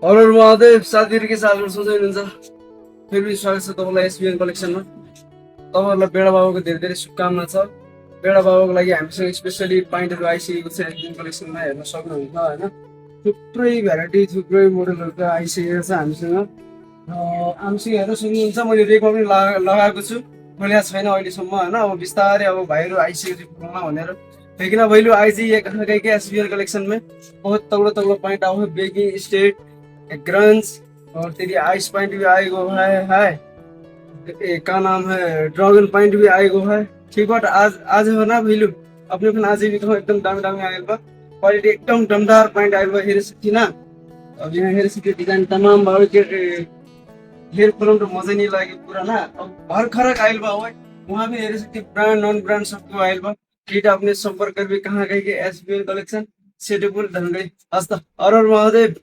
हर हर महादेव साथीहरू के छ हालहरू सोच्दै हुनुहुन्छ फेरि स्वागत छ तपाईँलाई एसबिएन कलेक्सनमा। तपाईँहरूलाई बेडा बाबुको धेरै धेरै शुभकामना छ। बेडा बाबुको लागि हामीसँग स्पेसली पाइन्टहरू आइसकेको छ एसबिएन कलेक्सनमा, हेर्न सक्नुहुन्छ होइन। थुप्रै भेराइटी थुप्रै मोडलहरूको आइसकेको छ हामीसँग। हामीसँग हेर्न सक्नुहुन्छ, मैले रेकमा पनि लगाएको छु, खोलेको छैन अहिलेसम्म होइन। अब बिस्तारै अब भाइहरू आइसकेको थियो खोल्न भनेर। लेकिन भैलू आइज ये कहाँ गई के एसबीएन कलेक्शन में बहुत तगड़ा तगड़ा पॉइंट आओ है, बेगी स्टेट ग्रंज और तेरी आइस पॉइंट भी आएगो है का नाम है ड्रैगन पॉइंट भी आएगो है। ठीक बट आज आज हो ना भैलू अपने अपन आज भी कहूँ एकदम दामी दामी आयल बा, क्वालिटी एकदम दमदार पॉइंट आयल बा। हेर सकती ना, अब यहाँ हेर सकती डिजाइन तमाम भाव के हेर खोलम तो मजा नहीं लगे पूरा ना। अब भर्खर आयल बा हो, वहाँ भी हेर सकती ब्रांड नॉन ब्रांड सबको आयल बा। ठीक आपने संपर्क कर भी कहाँ गई कि एसबीएन कलेक्शन सेटेबल ढंग गई। हस्त हर हर महादेव।